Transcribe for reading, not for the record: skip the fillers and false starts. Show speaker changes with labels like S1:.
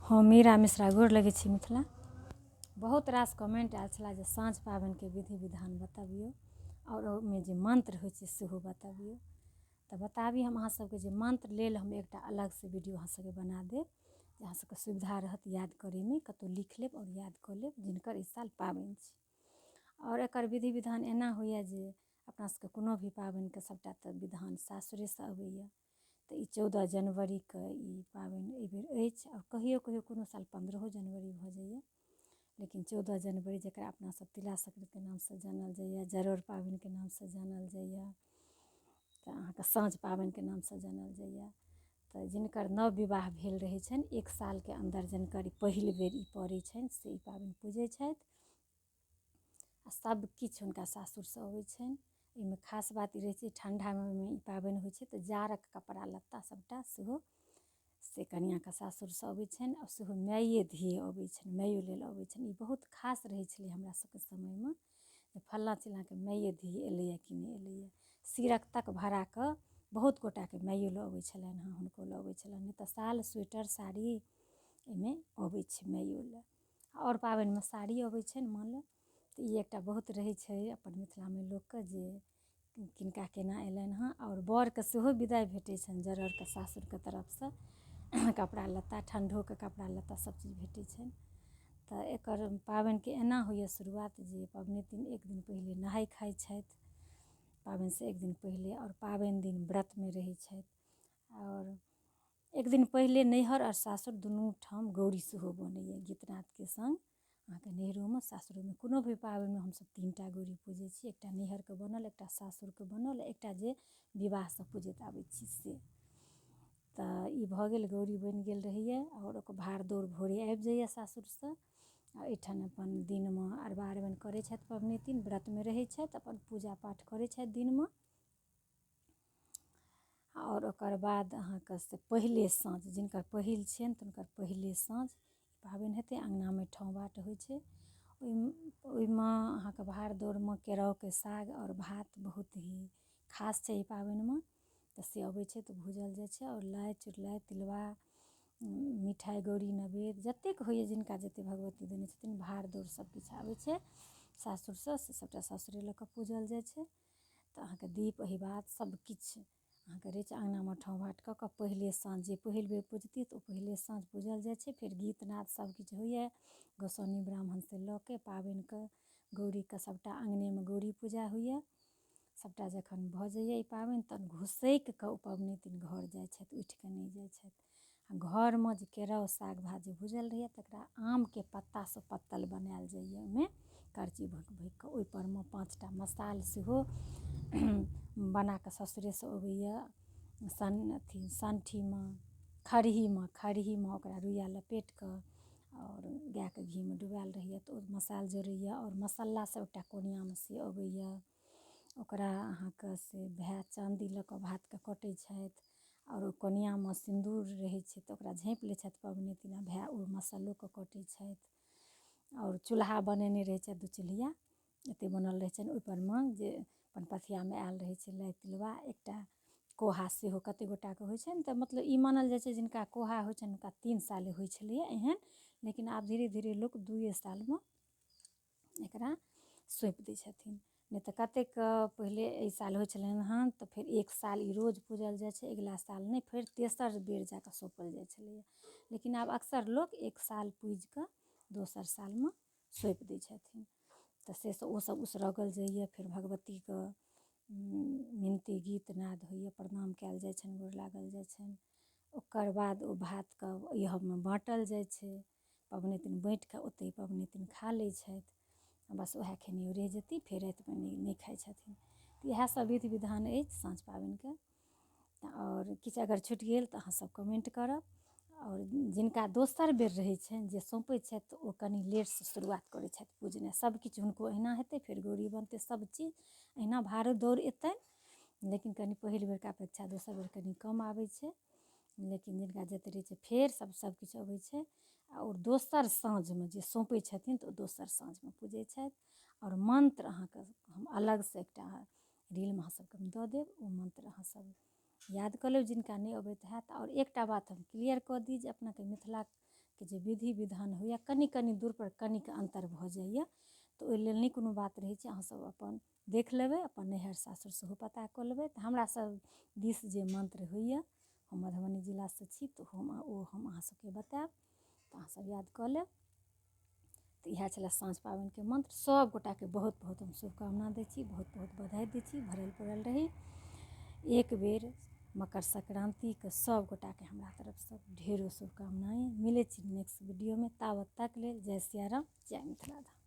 S1: हम मीरा मिश्रा गोर लगै छी मिथिला। बहुत रास कमेंट आयल छला जे साँझ पाबनिके विधि विधान बतबियौ और ओहिमे जे मन्त्र होइ छै सेहो बतबियौ। तऽ बताबी हम अहाँ सबके जे मन्त्र लेल हम एकटा अलगसँ वीडियो अहाँ सबके बना देब जे अहाँ सबके सुविधा रहत याद करैमे, कतौ लिख लेब और याद कऽ लेब जिनकर इस साल पाबनि छै। और एकर विधि विधान एना होइए जे अपना सबके कोनो भी पाबनिके सबटा तऽ विधान सासुरेसँ अबैए। तऽ ई 14 जनवरीके ई पाबनि एहिबेर अछि और कहियो कहियो कोनो साल 15 जनवरी भऽ जाइए, लेकिन 14 जनवरी जकरा अपना सब तिला संक्रांतिके नामसँ जानल जाइए, जरड़ पाबनिके नामसँ जानल जाइए, तऽ अहाँके साँझ पाबनिके नामसँ जानल जाइए। तऽ जिनकर नव विवाह भेल रहै छनि, एक सालके अन्दर जिनकर पहिल बेर ई पड़ै छनि से ई पाबनि पूजै छथि आ सबकिछु हुनका सासुरसँ अबै छनि। एहिमे खास बात ई रहै छै ठण्डामे ई पाबनि होइ छै तऽ जाड़क कपड़ा लत्ता सबटा सेहो से कनिआँके सासुरसँ अबै छनि और सेहो माइए धिये अबै छनि, माइयो लेल अबै छनि। ई बहुत खास रहै छलै हमरा सबके समयमे जे फल्लाँ चिल्लाँके माइए धिये एलैए कि नहि एलैए। सिरक तक भराकऽ बहुत गोटाके माइयो लऽ अबै छलनि हँ, हुनको लऽ अबै छलनि, नहि तऽ साल स्वेटर साड़ी एहिमे अबै छै माइयो लए। और पाबनिमे साड़ी अबै छनि माँ लए। तऽ ई एकटा बहुत रहै छै अपन मिथिलामे लोकके जे किनका केना एलनि हँ। और बरके सेहो विदाइ भेटै छनि जरड़के सासुरके तरफसँ, कपड़ा लत्ता ठण्डोके कपड़ा लत्ता सबचीज भेटै छनि। तऽ एकर पाबनिके एना होइए शुरुआत जे पबनैतिन एक दिन पहिले नहाइ खाइ छथि पाबनिसँ एक दिन पहिले, और पाबनि दिन व्रतमे रहै छथि। और एक दिन पहिले नैहर और सासुर दुनू ठाम गौरी सेहो बनैए गीतनादके सङ्ग। अहाँके नैहरोमे सासुरोमे कोनो भी पाबनिमे हमसब 3टा गौरी पूजै छी, एकटा नैहरके बनल, एकटा सासुरके बनल, एकटा जे विवाहसँ पूजैत आबै छी से। तऽ ई भऽ गेल, गौरी बनि गेल रहैए और ओकर भाड़ दौड़ भोरे आबि जाइए सासुरसँ। आ एहिठाम अपन दिनमे अरबा अरबाइन करै छथि पबनैतिन, व्रतमे रहै छथि, अपन पूजा पाठ करै छथि दिनमे। और ओकर बाद अहाँके से पहिले साँझ जिनकर पहिल छियनि तिनकर पहिले साँझ पाबनि हेतै, अँगनामे ठाँव बाट होइ छै। ओहिमे अहाँके भाड़ दौड़मे केराउके साग और भात बहुत ही खास छै ई पाबनिमे। तऽ से अबै छै तऽ भूजल जाइ छै और लाइ चुरलाइ तिलबा मिठाइ गौरी नवेद जतेक होइए जिनका जतेक भगवती देने छथिन भाड़ दौड़ सबकिछु आबै छै सासुरसँ, से सबटा सासुरे लऽ कऽ पूजल जाइ छै। तऽ अहाँके दीप अहिबात सबकिछु अहाँके रहै छै अँगनामे ठाँव बाट कऽ कऽ पहिले साँझ जे पहिल बेर पूजती तऽ ओ पहिले साँझ पूजल जाइ छै। फेर गीत नाद सबकिछु होइए गोसाउनी ब्राह्मणसँ लऽ के पाबनिके गौरीके सबटा अँगनेमे गौरी पूजा होइए। सबटा जखन भऽ जाइए ई पाबनि तहन घुसैकि कऽ ओ पबनैतिन घर जाइ छथि, उठिकऽ नहि जाइ छथि। आ घरमे जे केराउ साग भात जे भुजल रहैए तकरा आमके पत्तासँ पत्तल बनायल जाइए, ओहिमे करची भोँकि भोँकिकऽ ओहिपरमे 5टा मसाल सेहो बनाकऽ ससुरेसँ अबैए। सनठीमे खरहीमे ओकरा रुइया लपेटिकऽ और गायके घीमे डुबायल रहैए तऽ ओ मसाल जरैए। और मसल्ला सब एकटा कोनियामे से अबैए, ओकरा अहाँके से भाय चाँदी लऽ कऽ भातके कटै छथि और ओ कोनियामे सिन्दूर रहै छै तऽ ओकरा झाँपि लै छथि पबनैतिन आ भाय ओ मसल्लोके कटै छथि। और चूल्हा बनेने रहै छथि 2 चूल्हिया, एते बनल रहै छनि ओहिपरमे जे अपन पथियामे आयल रहै छै लाइ तिलबा, एकटा कोहा सेहो कते गोटाके होइ छनि। तऽ मतलब ई मानल जाइ छै जिनका कोहा होइ छनि हुनका 3 साले होइ छलैए एहन, लेकिन आब धीरे धीरे लोक 2 सालमे एकरा सौंपि दै छथिन। नहि तऽ कतेक पहिले एहि साल होइ छलनि हँ तऽ फेर 1 साल ई रोज पूजल जाइ छै, अगिला साल नहि, फेर तेसर बेर जाकऽ सौंपल जाइ छलैए। लेकिन आब अक्सर लोक 1 साल पूजिकऽ दोसर सालमे सौंपि दै छथिन। तऽ से ओ सब उसरगल जाइए, फेर भगवतीके मिनती गीत नाद होइए, प्रणाम कयल जाइ छनि, गोर लागल जाइ छनि। ओकर बाद ओ भातके इहोमे बाँटल जाइ छै, पबनैतिन बाँटिकऽ ओतहि पबनैतिन खा लै छथि, बस वएह खेनियो रहि जेती, फेर रातिमे नहि खाइ छथिन। तऽ इएह सब विधि विधान अछि साँझ पाबनिके। और किछु अगर छुटि गेल तऽ अहाँ सब कमेंट करब। और जिनका दोसर बेर रहै छनि जे सौंपै छथि तऽ ओ कनि लेटसँ शुरुआत करै छथि पूजनाइ, सबकिछु हुनको अहिना हेतै, फेर गौरी बनतै सबचीज अहिना भाड़ो दौड़ एतनि, लेकिन कनि पहिल बेरका अपेक्षा दोसर बेर कनि कम आबै छै। लेकिन जिनका जतेक रहै छै फेर सबकिछु अबै छै। और दोसर साँझमे जे सौंपै छथिन तऽ ओ दोसर साँझमे पूजै छथि। और मन्त्र अहाँके हम अलगसँ एकटा रीलमे अहाँ सबके हम दऽ देब, ओ मन्त्र अहाँ सब याद कऽ लेब जिनका नहि अबैत हैत। और एकटा बात हम क्लियर कऽ दी जे अपनाके मिथिलाके के जे विधि विधान होइए कनि कनि दूरपर कनिक अन्तर भऽ जाइए, तऽ ओहि लेल नहि कोनो बात रहै छै। अहाँसब अपन देख लेबै, अपन नैहर सासुर सेहो पता कऽ लेबै। तऽ हमरा सब दिस जे मन्त्र होइए, हम मधुबनी जिलासँ छी, तऽ हम अहाँ सबके बतायब, तऽ अहाँ सब याद कऽ लेब। तऽ इएह छलै साँझ पाबनिके मन्त्र। सब गोटाके बहुत बहुत हम शुभकामना दै छी, बहुत बहुत बधाई दै छी। भरल पड़ल रही। एक बेर मकर संक्रान्तिके सब गोटाके हमरा तरफसँ ढेरो शुभकामनाएं। मिलै छी नेक्स्ट वीडियोमे, ताबत तक लेल जय सिया राम, जय मिथिला धाम।